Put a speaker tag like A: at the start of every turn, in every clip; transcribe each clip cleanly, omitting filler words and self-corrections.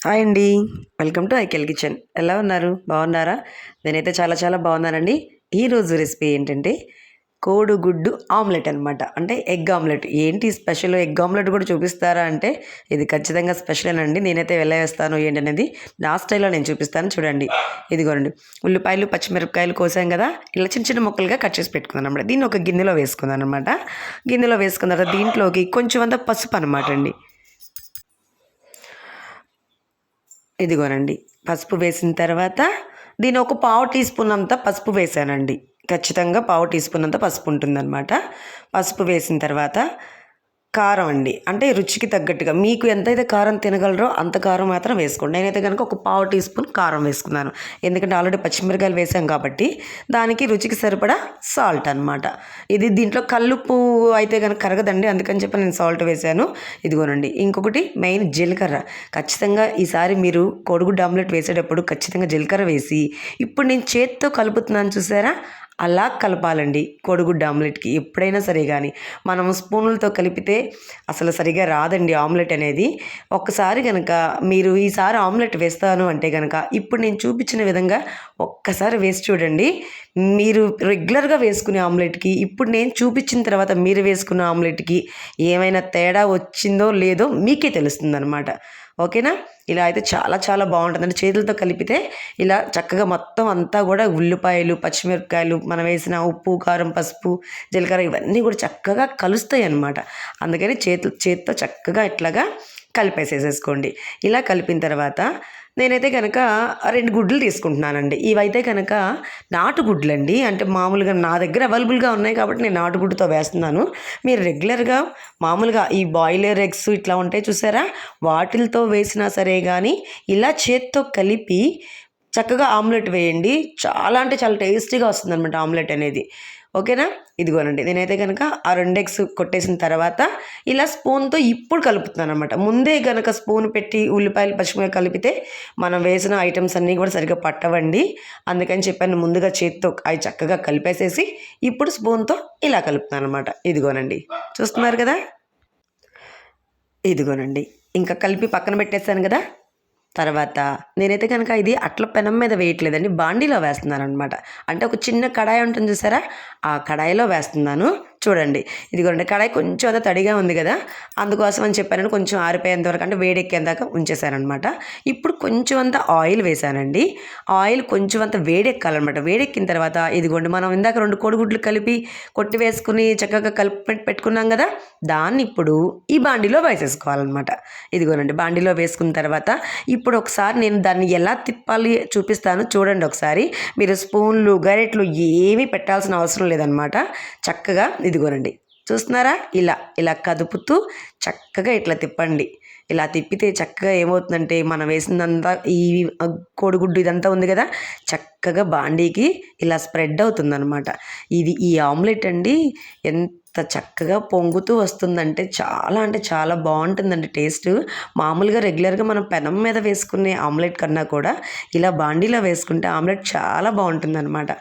A: Hi అండి. Welcome to ఐకెల్ kitchen. ఎలా ఉన్నారు? బాగున్నారా? నేనైతే చాలా చాలా బాగున్నానండి. ఈరోజు రెసిపీ ఏంటంటే కోడిగుడ్డు ఆమ్లెట్ అనమాట. అంటే ఎగ్ ఆమ్లెట్. ఏంటి స్పెషల్ ఎగ్ ఆమ్లెట్ కూడా చూపిస్తారా అంటే ఇది ఖచ్చితంగా స్పెషలేనండి. నేనైతే ఎలా వేస్తాను ఏంటనేది నా స్టైల్లో నేను చూపిస్తాను చూడండి. ఇదిగోనండి ఉల్లిపాయలు పచ్చిమిరపకాయలు కోసాం కదా, ఇలా చిన్న చిన్న ముక్కలుగా కట్ చేసి పెట్టుకున్నాను అనమాట. దీన్ని ఒక గిన్నెలో వేసుకున్నాను అనమాట. గిన్నెలో వేసుకున్న తర్వాత దీంట్లోకి కొంచెం అంతా పసుపు అనమాట అండి. ఇదిగోనండి పసుపు వేసిన తర్వాత దీని ఒక పావు టీ స్పూన్ అంతా పసుపు వేసానండి. ఖచ్చితంగా పావు టీ స్పూన్ అంతా పసుపు ఉంటుందన్నమాట. పసుపు వేసిన తర్వాత కారం అండి. అంటే రుచికి తగ్గట్టుగా మీకు ఎంతైతే కారం తినగలరో అంత కారం మాత్రం వేసుకోండి. నేనైతే కనుక ఒక పావు టీ స్పూన్ కారం వేసుకున్నాను. ఎందుకంటే ఆల్రెడీ పచ్చిమిరకాయలు వేసాం కాబట్టి దానికి రుచికి సరిపడా సాల్ట్ అనమాట. ఇది దీంట్లో కల్లుప్పు అయితే కనుక కరగదండి, అందుకని చెప్పి నేను సాల్ట్ వేసాను. ఇదిగోనండి ఇంకొకటి మెయిన్ జీలకర్ర. ఖచ్చితంగా ఈసారి మీరు కోడిగుడ్డు ఆమ్లెట్ వేసేటప్పుడు ఖచ్చితంగా జీలకర్ర వేసి ఇప్పుడు నేను చేత్తో కలుపుతున్నాను చూసారా, అలా కలపాలండి. కోడిగుడ్డు ఆమ్లెట్కి ఎప్పుడైనా సరే కానీ మనం స్పూన్లతో కలిపితే అసలు సరిగా రాదండి ఆమ్లెట్ అనేది. ఒక్కసారి కనుక మీరు ఈసారి ఆమ్లెట్ వేస్తాను అంటే కనుక ఇప్పుడు నేను చూపించిన విధంగా ఒక్కసారి వేసి చూడండి. మీరు రెగ్యులర్గా వేసుకునే ఆమ్లెట్కి ఇప్పుడు నేను చూపించిన తర్వాత మీరు వేసుకున్న ఆమ్లెట్కి ఏమైనా తేడా వచ్చిందో లేదో మీకే తెలుస్తుంది అనమాట. ఓకేనా? ఇలా అయితే చాలా చాలా బాగుంటుందండి. చేతులతో కలిపితే ఇలా చక్కగా మొత్తం అంతా కూడా ఉల్లిపాయలు పచ్చిమిరపకాయలు మనం వేసిన ఉప్పు కారం పసుపు జీలకర్ర ఇవన్నీ కూడా చక్కగా కలుస్తాయి అన్నమాట. అందుకని చేతితో చక్కగా ఇట్లాగా కలిపేసేసేసుకోండి. ఇలా కలిపిన తర్వాత నేనైతే కనుక 2 గుడ్లు తీసుకుంటున్నానండి. ఇవైతే కనుక నాటుగుడ్లండి. అంటే మామూలుగా నా దగ్గర అవైలబుల్గా ఉన్నాయి కాబట్టి నేను నాటుగుడ్డుతో వేస్తున్నాను. మీరు రెగ్యులర్గా మామూలుగా ఈ బాయిలర్ ఎగ్స్ ఇట్లా ఉంటాయి చూసారా, వాటిలతో వేసినా సరే కానీ ఇలా చేత్తో కలిపి చక్కగా ఆమ్లెట్ వేయండి. చాలా అంటే చాలా టేస్టీగా వస్తుందన్నమాట ఆమ్లెట్ అనేది. ఓకేనా? ఇదిగోనండి నేనైతే కనుక ఆ 2 ఎగ్స్ కొట్టేసిన తర్వాత ఇలా స్పూన్తో ఇప్పుడు కలుపుతున్నాను అనమాట. ముందే కనుక స్పూన్ పెట్టి ఉల్లిపాయలు పచ్చిమిరపకాయలు కలిపితే మనం వేసిన ఐటమ్స్ అన్నీ కూడా సరిగ్గా పట్టవండి. అందుకని చెప్పాను ముందుగా చేత్తో అవి చక్కగా కలిపేసేసి ఇప్పుడు స్పూన్తో ఇలా కలుపుతున్నాను అనమాట. ఇదిగోనండి చూస్తున్నారు కదా, ఇదిగోనండి ఇంకా కలిపి పక్కన పెట్టేస్తాను కదా. తర్వాత నేనైతే కనుక ఇది అట్ల పెనం మీద వేయట్లేదండి, బాండీలో వేస్తున్నాను అనమాట. అంటే ఒక చిన్న కడాయి ఉంటుంది చూసారా, ఆ కడాయిలో వేస్తున్నాను. చూడండి ఇదిగోండి కడాయి కొంచెం అదే తడిగా ఉంది కదా, అందుకోసం అని చెప్పాను కొంచెం ఆరిపోయేంత వరకు అంటే వేడెక్కేందాక ఉంచేసానమాట. ఇప్పుడు కొంచెం అంత ఆయిల్ వేసానండి. ఆయిల్ కొంచెం అంత వేడెక్కాలన్నమాట. వేడెక్కిన తర్వాత ఇదిగోండి మనం ఇందాక 2 కోడిగుడ్లు కలిపి కొట్టి వేసుకుని చక్కగా కలిపి పెట్టుకున్నాం కదా, దాన్ని ఇప్పుడు ఈ బాండీలో వేసేసుకోవాలన్నమాట. ఇదిగోనండి బాండీలో వేసుకున్న తర్వాత ఇప్పుడు ఒకసారి నేను దాన్ని ఎలా తిప్పాలి చూపిస్తాను చూడండి. ఒకసారి మీరు స్పూన్లు గరిటెలు ఏమీ పెట్టాల్సిన అవసరం లేదనమాట. చక్కగా ఇదిగోనండి చూస్తున్నారా, ఇలా ఇలా కదుపుతూ చక్కగా ఇట్లా తిప్పండి. ఇలా తిప్పితే చక్కగా ఏమవుతుందంటే మనం వేసిందంతా ఈ కోడిగుడ్డు ఇదంతా ఉంది కదా చక్కగా బాండీకి ఇలా స్ప్రెడ్ అవుతుందన్నమాట. ఇది ఈ ఆమ్లెట్ అండి ఎంత చక్కగా పొంగుతూ వస్తుందంటే చాలా అంటే చాలా బాగుంటుందండి టేస్ట్. మామూలుగా రెగ్యులర్గా మనం పెనం మీద వేసుకునే ఆమ్లెట్ కన్నా కూడా ఇలా బాండీలో వేసుకుంటే ఆమ్లెట్ చాలా బాగుంటుందన్నమాట.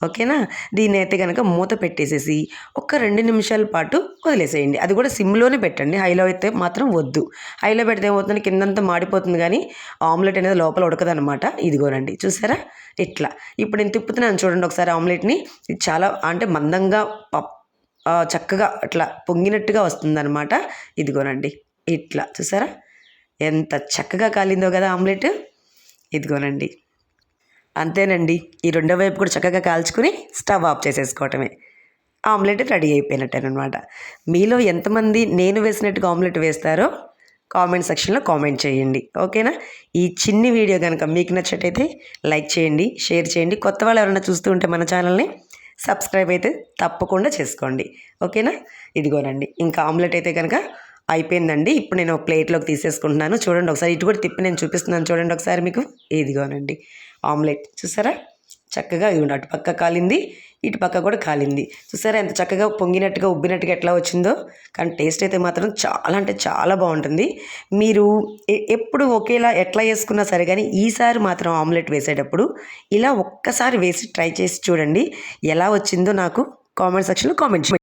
A: ఓకేనా? దీన్ని అయితే కనుక మూత పెట్టేసేసి ఒక 2 నిమిషాల పాటు వదిలేసేయండి. అది కూడా సిమ్లోనే పెట్టండి, హైలో అయితే మాత్రం వద్దు. హైలో పెడితే ఏమవుతుంది, కిందంతా మాడిపోతుంది కానీ ఆమ్లెట్ అనేది లోపల ఉడకదనమాట. ఇదిగోనండి చూసారా ఇట్లా. ఇప్పుడు నేను తిప్పుతున్నాను చూడండి ఒకసారి ఆమ్లెట్ని. ఇది చాలా అంటే మందంగా చక్కగా అట్లా పొంగినట్టుగా వస్తుందన్నమాట. ఇదిగోనండి ఇట్లా చూసారా ఎంత చక్కగా కాలిందో కదా ఆమ్లెట్. ఇదిగోనండి అంతేనండి. ఈ రెండో వైపు కూడా చక్కగా కాల్చుకుని స్టవ్ ఆఫ్ చేసేసుకోవటమే. ఆమ్లెట్ రెడీ అయిపోయినట్టేనమాట. మీలో ఎంతమంది నేను వేసినట్టుగా ఆమ్లెట్ వేస్తారో కామెంట్ సెక్షన్లో కామెంట్ చేయండి. ఓకేనా? ఈ చిన్ని వీడియో కనుక మీకు నచ్చటైతే లైక్ చేయండి, షేర్ చేయండి. కొత్త వాళ్ళు ఎవరైనా చూస్తూ ఉంటే మన ఛానల్ని సబ్స్క్రైబ్ అయితే తప్పకుండా చేసుకోండి. ఓకేనా? ఇదిగోనండి ఇంకా ఆమ్లెట్ అయితే కనుక అయిపోయిందండి. ఇప్పుడు నేను ప్లేట్లోకి తీసేసుకుంటున్నాను. చూడండి ఒకసారి ఇటు కూడా తిప్పి నేను చూపిస్తున్నాను చూడండి ఒకసారి మీకు. ఇదిగోనండి ఆమ్లెట్ చూసారా చక్కగా ఇదిగోండి, అటుపక్క కాలింది ఇటుపక్క కూడా కాలింది. చూసారా ఎంత చక్కగా పొంగినట్టుగా ఉబ్బినట్టుగా ఎట్లా వచ్చిందో. కానీ టేస్ట్ అయితే మాత్రం చాలా అంటే చాలా బాగుంటుంది. మీరు ఎప్పుడు ఒకేలా ఎట్లా వేసుకున్నా సరే కానీ ఈసారి మాత్రం ఆమ్లెట్ వేసేటప్పుడు ఇలా ఒక్కసారి వేసి ట్రై చేసి చూడండి. ఎలా వచ్చిందో నాకు కామెంట్ సెక్షన్లో కామెంట్ చేయండి.